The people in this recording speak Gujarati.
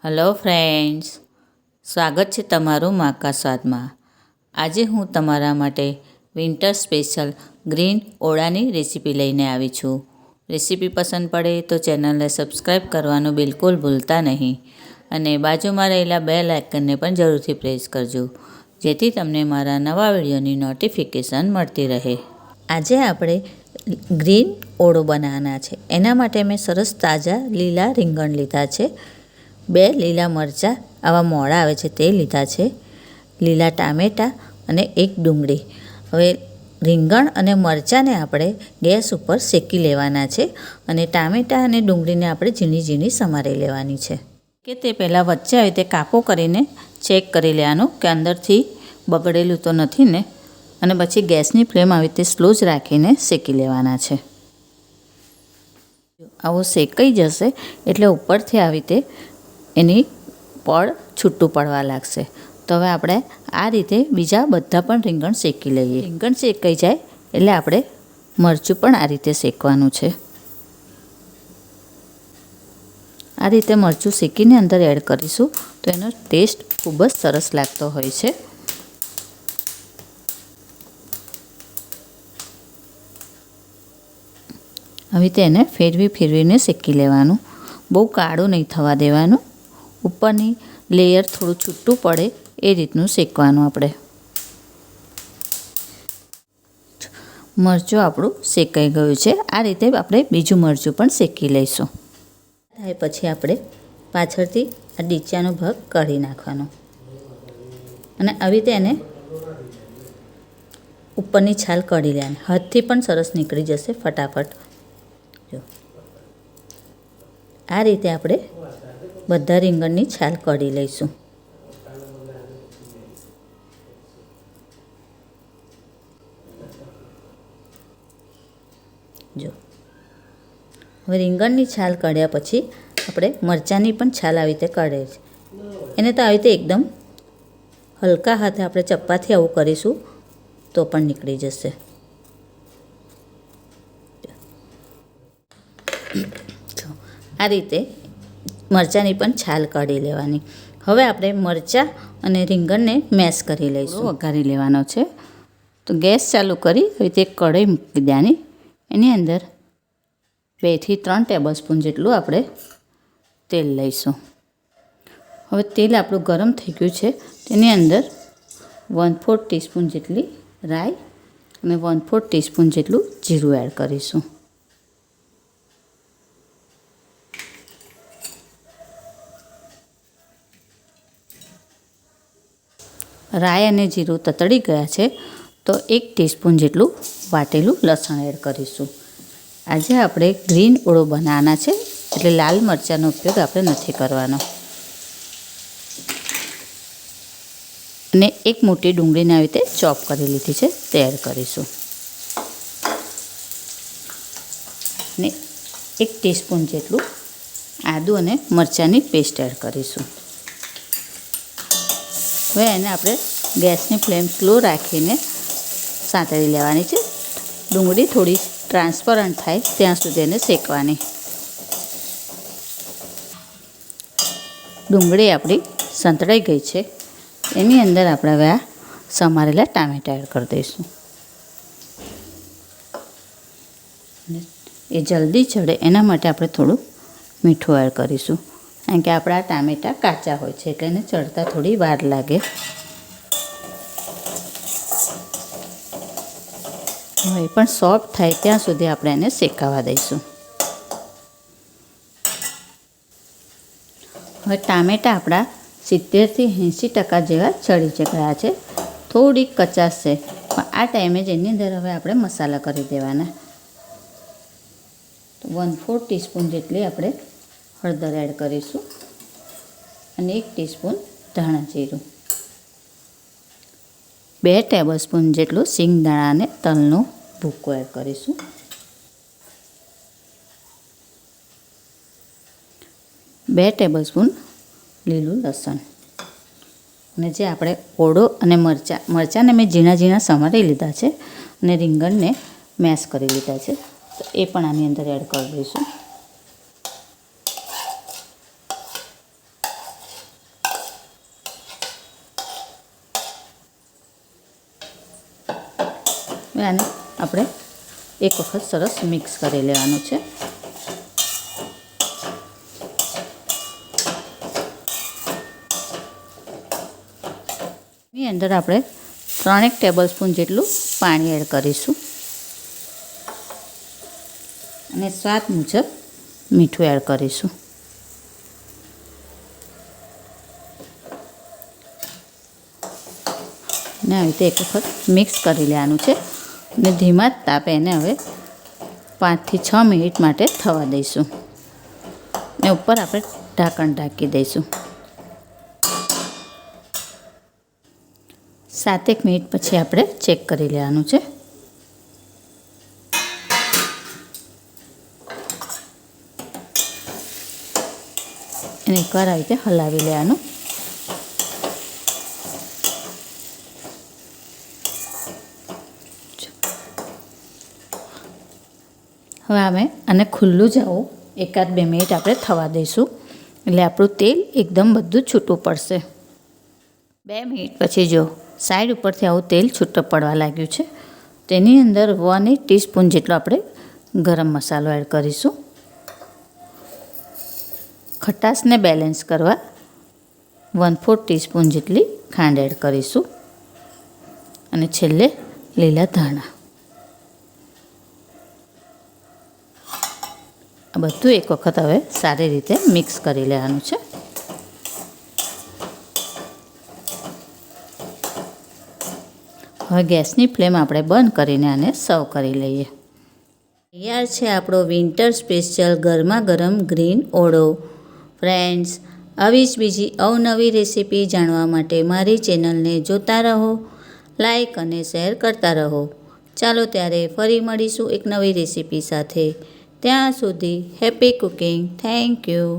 હેલો ફ્રેન્ડ્સ, સ્વાગત છે તમારું માકા સ્વાદમાં। આજે હું તમારા માટે વિન્ટર સ્પેશિયલ ગ્રીન ઓળાની રેસીપી લઈને આવી છું। રેસીપી પસંદ પડે તો ચેનલને સબસ્ક્રાઈબ કરવાનું બિલકુલ ભૂલતા નહીં અને બાજુમાં રહેલા બેલ આઇકનને પણ જરૂરથી પ્રેસ કરજો, જેથી તમને મારા નવા વિડીયોની નોટિફિકેશન મળતી રહે। આજે આપણે ગ્રીન ઓળો બનાવવાના છે। એના માટે મેં સરસ તાજા લીલા રીંગણ લીધા છે, 2 લીલા મરચાં આવા મોળા આવે છે તે લીધા છે, લીલા ટામેટાં અને 1 ડુંગળી। હવે રીંગણ અને મરચાંને આપણે ગેસ ઉપર શેકી લેવાના છે અને ટામેટાં અને ડુંગળીને આપણે ઝીણી ઝીણી સમારી લેવાની છે। કે તે પહેલાં વચ્ચે આવી રીતે કાપો કરીને ચેક કરી લેવાનું કે અંદરથી બગડેલું તો નથી ને, અને પછી ગેસની ફ્લેમ આવી રીતે સ્લો જ રાખીને શેકી લેવાના છે। આવો શેકાઈ જશે એટલે ઉપરથી આવી રીતે એની પડ છૂટું પડવા લાગશે। તો હવે આપણે આ રીતે બીજા બધા પણ રીંગણ શેકી લઈએ। રીંગણ શેકાઈ જાય એટલે આપણે મરચું પણ આ રીતે શેકવાનું છે। આ રીતે મરચું શેકીને અંદર એડ કરીશું તો એનો ટેસ્ટ ખૂબ જ સરસ લાગતો હોય છે। આવી રીતે એને ફેરવીને શેકી લેવાનું, બહુ કાળું નહીં થવા દેવાનું, ઉપરની લેયર થોડું છૂટું પડે એ રીતનું શેકવાનું આપણે। મરચું આપણું શેકાઈ ગયું છે, આ રીતે આપણે બીજું મરચું પણ શેકી લઈશું। થાય પછી આપણે પાછળથી આ ડીચાનો ભાગ કાઢી નાખવાનો અને આવી રીતે એને ઉપરની છાલ કાઢી લેવાની, હાથથી પણ સરસ નીકળી જશે ફટાફટ। જો આ રીતે આપણે બધા રીંગણની છાલ કાઢી લઈશું। જો હવે રીંગણની છાલ કાઢ્યા પછી આપણે મરચાંની પણ છાલ આવી રીતે કાઢે છે, એને તો આવી રીતે એકદમ હલકા હાથે આપણે ચપ્પાથી આવું કરીશું તો પણ નીકળી જશે। આ રીતે મરચાંની પણ છાલ કાઢી લેવાની। હવે આપણે મરચાં અને રીંગણને મેશ કરી લઈશું, વઘારી લેવાનો છે। તો ગેસ ચાલુ કરી આવી રીતે કઢાઈ મૂકી દેવાની, એની અંદર 2 થી 3 ટેબલ સ્પૂન જેટલું આપણે તેલ લઈશું। હવે તેલ આપણું ગરમ થઈ ગયું છે, તેની અંદર 1/4 ટીસ્પૂન જેટલી રાઈ અને 1/4 ટીસ્પૂન જેટલું જીરું એડ કરીશું। રાઈ અને જીરું તતડી ગયા છે તો 1 ટીસ્પૂન જેટલું વાટેલું લસણ એડ કરીશું। આજે આપણે ગ્રીન ઓળો બનાવવાના છે એટલે લાલ મરચાંનો ઉપયોગ આપણે નથી કરવાનો। અને 1 મોટી ડુંગળીને આવી રીતે ચોપ કરી લીધી છે તે એડ કરીશું અને 1 ટીસ્પૂન જેટલું આદું અને મરચાંની પેસ્ટ એડ કરીશું। હવે એને આપણે ગેસની ફ્લેમ સ્લો રાખીને સાંતળી લેવાની છે, ડુંગળી થોડી ટ્રાન્સપરન્ટ થાય ત્યાં સુધી એને શેકવાની। ડુંગળી આપણી સંતળાઈ ગઈ છે, એની અંદર આપણે હવે આ સમારેલા ટામેટાં એડ કરી દઈશું। એ જલ્દી ચડે એના માટે આપણે થોડું મીઠું એડ કરીશું, કારણ કે આપણા ટામેટાં કાચા હોય છે એટલે એને ચડતા થોડી વાર લાગે। હવે પણ સોફ્ટ થાય ત્યાં સુધી આપણે એને શેકાવા દઈશું। હવે ટામેટાં આપણા 70 થી 80% જેવા ચડી ગયા છે, થોડીક કચાશ છે, પણ આ ટાઈમે જ એની અંદર હવે આપણે મસાલા કરી દેવાના। તો 1/4 ટીસ્પૂન જેટલી આપણે હળદર એડ કરીશું અને 1 ટીસ્પૂન ધાણા જીરું, 2 ટેબલ સ્પૂન જેટલું સિંગદાણા અને તલનો ભૂકો એડ કરીશું, 2 ટેબલ સ્પૂન લીલું લસણ, અને જે આપણે ઓળો અને મરચાંને મેં ઝીણા ઝીણા સમારી લીધા છે અને રીંગણને મેશ કરી લીધા છે તો એ પણ આની અંદર એડ કરી દઈશું। હવે આને આપણે એક વખત સરસ મિક્સ કરી લેવાનું છે. એની અંદર આપણે 3 ટેબલસ્પૂન જેટલું પાણી એડ કરીશું અને સ્વાદ મુજબ મીઠું એડ કરીશું. અને આવી રીતે એક વખત મિક્સ કરી લેવાનું છે અને ધીમા તાપે એને હવે 5 થી 6 મિનિટ માટે થવા દઈશું ને ઉપર આપણે ઢાંકણ ઢાંકી દઈશું. 7 મિનિટ પછી આપણે ચેક કરી લેવાનું છે. અને એકવાર આવી રીતે હલાવી લેવાનું. હવે અમે આને ખુલ્લું જ આવું 1-2 મિનિટ આપણે થવા દઈશું એટલે આપણું તેલ એકદમ બધું છૂટું પડશે. 2 મિનિટ પછી જો સાઈડ ઉપરથી આવું તેલ છૂટું પડવા લાગ્યું છે, તેની અંદર 1 ટીસ્પૂન જેટલો આપણે ગરમ મસાલો એડ કરીશું. ખટાશને બેલેન્સ કરવા 1/4 ટીસ્પૂન જેટલી ખાંડ એડ કરીશું અને છેલ્લે લીલા ધાણા. આ બધું એક વખત હવે સારી રીતે મિક્સ કરી લેવાનું છે. હવે ગેસની ફ્લેમ આપણે બંધ કરીને આને સર્વ કરી લઈએ. તૈયાર છે આપણો વિન્ટર સ્પેશિયલ ગરમા ગરમ ગ્રીન ઓળો. ફ્રેન્ડ્સ, આવી જ બીજી અવનવી રેસીપી જાણવા માટે મારી ચેનલને જોતા રહો, લાઈક અને શેર કરતા રહો. ચાલો ત્યારે ફરી મળીશું એક નવી રેસીપી સાથે. ત્યાં સુધી હેપી કુકિંગ. Thank you.